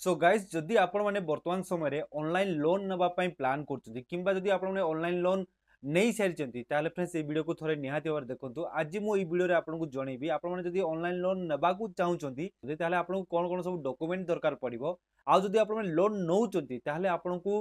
So guys जदि आपण माने वर्तमान समय रे ऑनलाइन लोन नबा पई प्लान करछथि किंबा जदि आपण माने ऑनलाइन लोन नहीं सारिचंती ताले फ्रेंड्स ए वीडियो को थोरे निहाती भाବରେ देखंतु आज मु ई वीडियो रे आपण को जणेबी आपण माने जदि ऑनलाइन लोन नबा को चाहुचंती ताले आपण को कोन कोन सब डॉक्यूमेंट दरकार पड़िबो आ जदि आपण माने लोन नउचंती ताले आपण को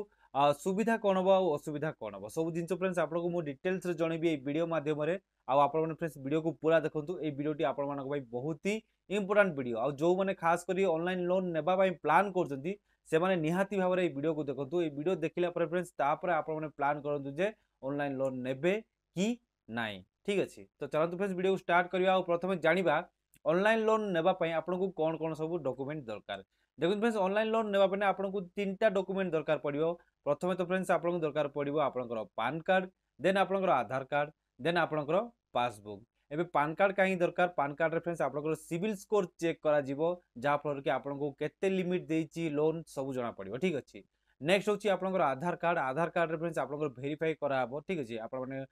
सुविधा कोन हबो आ असुविधा कोन हबो सब जिंस फ्रेंड्स आपण को मु डिटेल्स रे जणेबी ए वीडियो माध्यम रे आ आपण माने फ्रेंड्स वीडियो को पूरा देखंतु ए वीडियो टी आपण मानक भाई बहुत ही इंपोर्टेंट वीडियो आ जो माने खास करी ऑनलाइन लोन नेबा पई प्लान करजंती से माने निहाती भाव में वीडियो को देखो ये वीडियो देखला पर फ्रेंड्स तापर आपण माने प्लान करंतु जे ऑनलाइन लोन नेबे कि नाही ठीक अछि तो चलंतु फ्रेंड्स वीडियो को स्टार्ट करिया और प्रथमे जानिबा ऑनलाइन लोन नेबा पई आपण को कोन कोन सब डॉक्यूमेंट दरकार देखो फ्रेंड्स ऑनलाइन लोन नेबा पने आपण को तीनटा डॉक्यूमेंट दरकार पड़िबो प्रथमे तो फ्रेंड्स आपण को दरकार पड़िबो आपनकर पान कार्ड देन आपनकर आधार कार्ड देन आपनकर पासबुक एबे पान कार्ड कहीं दरकार पान कार्ड रेफरेंस आपनकर सिविल स्कोर चेक करा जिवो जा फलर कि आपनको केते लिमिट देइची लोन सब जना पड़िबो ठीक अछि नेक्स्ट होची आपनकर आधार कार्ड रेफरेंस आपनकर वेरीफाई करा हबो ठीक अछि आपण माने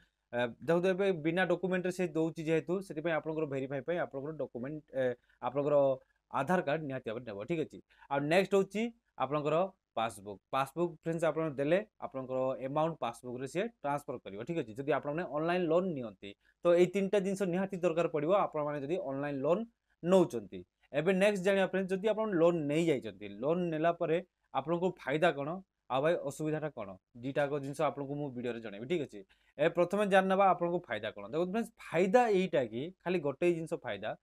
देखो एबे बिना डॉक्यूमेंट से दोउची जेहेतु सेति पय आपनकर वेरीफाई पय आपनकर डॉक्यूमेंट आपनकर आधार कार्ड निहाती भाबे नेबो ठीक अछि आ नेक्स्ट होची आपनकर पासबुक फ्रेंड्स आपण देले आपनकर अमाउंट पासबुक रे से ट्रांसफर करिवो ठीक अछि जदि आपण माने ऑनलाइन लोन नियंती तो ये तीन टा जिनस निहाती दरकार पड़िबो आपण माने जदि ऑनलाइन लोन नउचंती एबे नेक्स्ट जानिया फ्रेंड्स जदि आपण लोन नै जाइचंती लोन नेला परे आपण को फायदा कोन आ भाई असुविधाटा कोन दीटा को जिनस आपण को मु वीडियो रे जणेबी ठीक अछि ए प्रथमे जाननबा आपण को फायदा कोन देखो फ्रेंड्स फायदा एटा कि खाली गोटे जिनस फायदा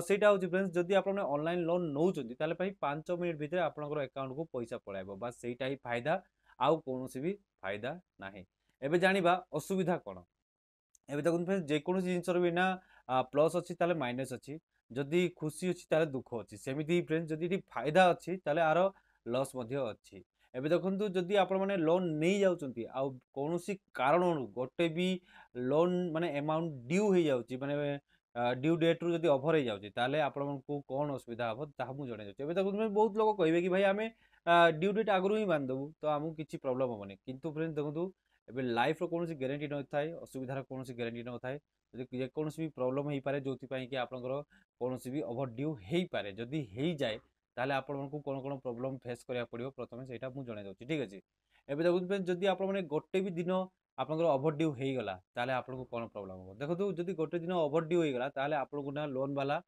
सेटा होची फ्रेंड्स जदि आपण ऑनलाइन लोन नउचंती ताले भाई 5 मिनिट भितर आपनकर अकाउंट को पैसा पळाइबो बस सेटा ही फायदा आउ कोनोसी भी फायदा नाही एबे जानिबा असुविधा कोन एबे देखुन फ्रेंड्स जेकोसी जिनसर भी ना प्लस अछि ताले माइनस अछि जदि खुशी अछि ताले दुख अछि सेमिति फ्रेंड्स जदि टी फायदा अछि ताले आरो लॉस मध्य अछि एबे देखंतु जदि आपण माने लोन नै जाउचंती आ कोनोसी कारण गोटे भी लोन माने अमाउंट ड्यू हे जाउची माने ड्यू डेट रु जदि ओभर हे जाउची ताले आपण को कोन असुविधा हबो ताहा मु जणे जाउची एबे देखंतु बहुत लोग कहबे कि भाई आमे ड्यू डेट आगरु ही बांध दबु तो हमु किछि प्रॉब्लम होबनी किंतु फ्रेंड्स देखंतु एबे लाइफ रो कोनोसी गारंटी न थाए असुविधार कोनोसी गारंटी न थाए जदि जे कोनोसी भी प्रॉब्लम हेई पारे जोथि पई कि आपनकर कोनोसी भी ओवर ड्यू हेई पारे जदि हेई जाए ताले आपण को कोन कोन प्रॉब्लम फेस करिया पड़ियो प्रथमे सेटा मु जणे दउची ठीक अछि एबे देखु जदि आपण माने गोटे भी दिन आपनकर ओवर ड्यू हेई गला ताले आपण को कोन प्रॉब्लम हो देखु जदि गोटे दिन ओवर ड्यू हेई गला ताले आपण को ना लोन वाला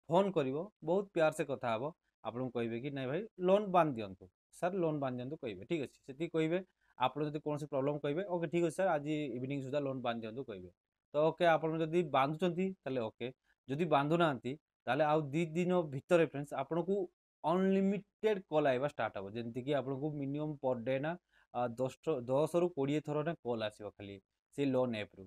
फोन करिवो बहुत प्यार से कथा हबो आपण को कहबे कि नै भाई लोन बांध दियंतु सर लोन बांध दियंतु कहबे ठीक अछि सेति कहबे आपण जदि कोनोसी प्रॉब्लम कहबे ओके ठीक अछि सर आज इवनिंग सुधा लोन बांध दियंतु कहबे तो ओके आपण जदि बांधुचंती ताले ओके जदि बांधु नांती ताले आउ 2 दिन भितर फ्रेंड्स आपण को अनलिमिटेड कॉल आइबा स्टार्ट हबो जेंति कि आपण को मिनिमम पर डे ना 10 रु 20 थरो ना कॉल आसीबो खाली से लोन ऐप रु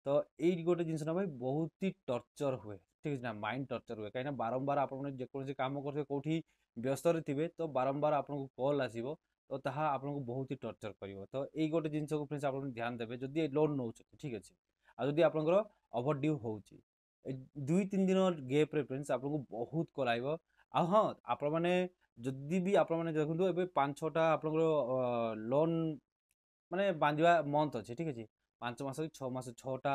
तो एई गोटे जिंस ना भाई बहुत ही टॉर्चर हुए ठीक है ना माइंड टॉर्चर हुए कहीं बारंबार आपण जे कोनोसी काम करथे कोठी व्यस्त रे थिबे तो बारंबार आपण को कॉल आसीबो तो ताहा आपण को बहुत ही टॉर्चर करिवो तो एई गोटे जिंस को फ्रेंड्स आपण ध्यान देबे जदि लोन नउछ ठीक अछि आ जदि आपनकर ओवर ड्यू होउची 2-3 दिन गैप रे फ्रेंड्स आपण को बहुत कॉल आइबो आ हां आपण माने जदि भी आपण माने देखंतु एबे 5-6टा आपनकर लोन माने बांधिबा मंथ अछि ठीक अछि 5 मास 6 मास 6टा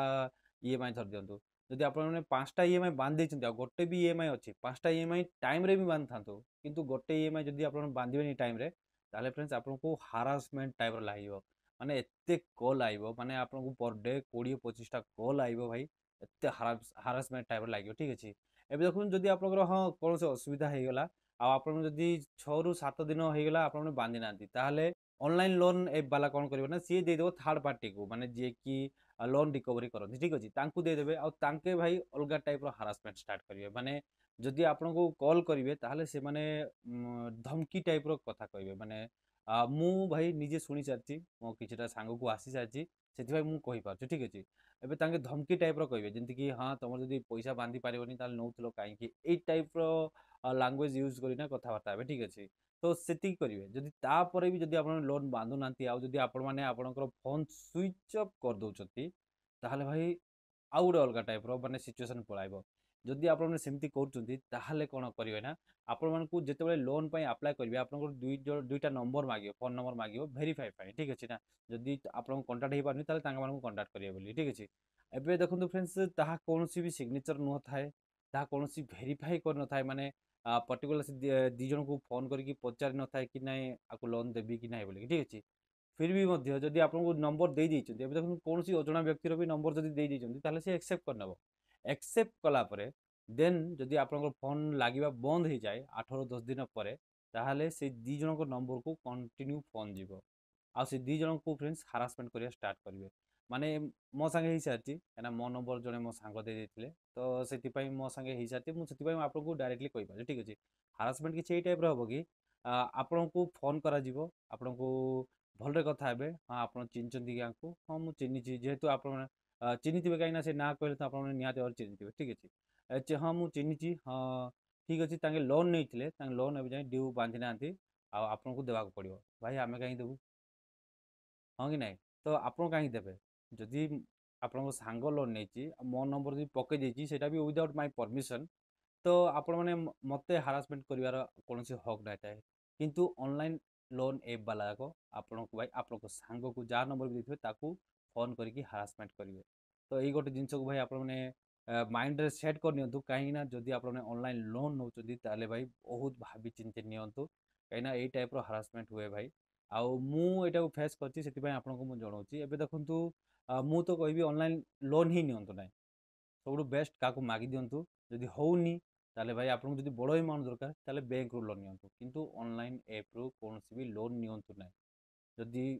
ईएमआई धर दियंतु जदि आपण माने 5टा ईएमआई बांध देचंती आ गोटे भी ईएमआई अछि 5टा ईएमआई टाइम रे भी बांध थांतो किंतु गोटे ईएमआई जदि आपण बांधिबेनी टाइम रे ताले फ्रेंड्स आपण को हारासमेंट टाइप रो लागिवो माने एत्ते कॉल आइबो माने आपण को पर डे 20-25 टा कॉल आइबो भाई एत्ते हारासमेंट टाइप रो लागिवो ठीक अछि एबे देखुन जदि आपनकर हां कोनोसे असुविधा हे गेला आ आपण जदि 6 रु 7 दिन हे गेला आपण बांधि नांती ताले ऑनलाइन लोन ऐप वाला कौन करिवो ना सी दे देबो थर्ड पार्टी को माने जे कि लोन रिकवरी करନ୍ତି ठीक अछि तांकू दे देबे आ तांके भाई अलगा टाइप रो हारासमेंट स्टार्ट करिवे माने जदि आपण को कॉल करिवे ताले से माने धमकी टाइप रो कथा कहिवे माने मु भाई निजे सुनी सारची मो किछटा सांग को आसी सारची सेति भाई मु कहि पारछु ठीक अछि एबे तांके धमकी टाइप रो कहिवे जेंति कि हां तमर जदि पैसा बांधी पारिबोनी ताले नउतलो काहे कि एई टाइप रो लैंग्वेज यूज करिना कथा बार्ता हेबे ठीक अछि तो सेति करिवे जदि तापरे भी जदि आपण लोन बांधु नांती आ जदि आपण माने आपणकर फोन स्विच ऑफ कर दउचंती ताहले भाई आउ गोटे अलग टाइप रो माने सिचुएशन पळाइबो जदि आपण माने सेमति करचंती ताहले कोन करिवे ना आपण मानकु जेतेबेले लोन पई अप्लाई करिवे आपणकर दुईटा नंबर मागियो फोन नंबर मागियो वेरीफाई पई ठीक अछि ना जदि आपण कांटेक्ट हे पारनी ताले तांगा मानकु कांटेक्ट करिवे बोली ठीक अछि एबे देखंतु फ्रेंड्स ताहा कोनोसी भी सिग्नेचर न थाए ताहा कोनोसी वेरीफाई कर न थाए माने पर्टिकुलर से दी जन को फोन करके पचारि न थाए कि नाई आपको लोन देबी कि नाई बोली ठीक अछि फिर भी मध्य जदि आपको नंबर दे देइछन्ती एबे देखुन कोनोसी अजଣା व्यक्तिर भी नंबर जदि दे देइछन्ती ताले से एक्सेप्ट कर नबो एक्सेप्ट कला परे देन जदि आपन फोन लागिबा बंद हो जाए 8 ରୁ 10 दिन पर ताहले से दी जन को नंबर को कंटिन्यू फोन जीवो आ से दी जन को फ्रेंड्स हरासमेंट करिया स्टार्ट करिवे माने मो संगे ही सारती एना मो नंबर जने मो संग दे देथिले तो सेति पई मो संगे ही सारती मु सेति पई आपन को डायरेक्टली कहि पारे ठीक अछि हरासमेंट किछि एई टाइप रो होबो कि आपन को फोन करा जीवो आपन को भलरे कथा हेबे हाँ आप चिन्हती कि आपको हाँ मुझे चिन्ही जेहेतु आप चिन्हिथिबे कहीं से ना कहले तो आप निहाती भाବରେ चिन्हिथिबे ठीक अछि हाँ मुझे चिन्हिची हाँ ठीक अच्छे तांके लोन नहीं लोन एवं जाए ड्यू बांधि ना आपन को देवाक पड़ो भाई आम कहीं देबू हाँ कि नहीं तो आपन कहीं देबे जदि आपन सांग लोन नहीं मो नंबर जो पकई देती सेटा भी विदाउट माय परमिशन तो आपण मैंने मते हारासमेंट करिवार कोनोसी हक ना थाए किंतु ऑनलाइन लोन ऐप वाला को आपन को भाई आपन को सांग को जा नंबर भी देथिबे ताकू फोन करके हारासमेंट करिवे तो एई गोटे जिंस को भाई आपण मैंने माइंड रे सेट कर नियंतु कहीं ना जदि आपण मैंने ऑनलाइन लोन नौचंदी ताले भाई बहुत भाबी चिंते नियंतु कहीं ना एई टाइप रो हारासमेंट हुए भाई आउ मु एटा को फेस करछि सेति भाई आपण को मु जणाउछि एबे देखंतु मु तो कहबी ऑनलाइन लोन ही नियंतु नाही सबुठु बेस्ट काकू मागि दियंतु जदि होउनी ताले भाई आपन जदि बड़ अमाउंट दरकार ताले बैंक रू लोन नियंतु किंतु ऑनलाइन ऐप रू कोनोसी भी लोन नियंतु नाही जदि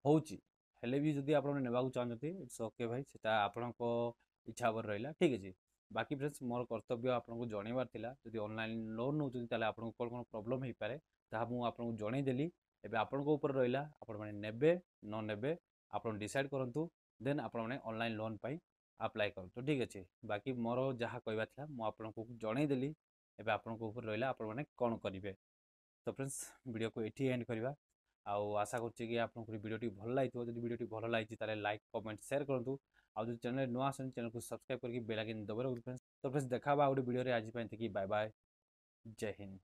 होउची हेले भी जदि आपण नेबाकू चाहते इट्स ओके भाई सेटा आपणको इच्छा पर रहिला ठीक अछि बाकी फ्रेंड्स मोर कर्तव्य आपन को जणेबार थिला जदि ऑनलाइन लोन नौचुती ताले आपन को कोन प्रॉब्लम हे पारे ताहा मु आपन को जणै देली एबे आपन को ऊपर रहिला आपण माने नेबे न नेबे आपण डिसाइड करंतु देन आपण माने ऑनलाइन लोन पाई अप्लाई करंतु ठीक अछि बाकी मोर जहा कहबा थिला मु आपन को जणै देली एबे आपन को ऊपर रहिला आपण माने कोन करिवे तो फ्रेंड्स वीडियो को एठी एंड करबा आउ आशा करछि कि आपन को वीडियो टी भल लागितो जदि वीडियो टी भल लागिछि ताले लाइक कमेंट शेयर करंतु आउ जो चैनल नुआ आसन चैनल को सब्सक्राइब करके बेल आइकन दबाइ रखु फ्रेंड्स तो फ्रेंड्स देखा बा आउट वीडियो रे आज पय बाय बाय जय हिंद।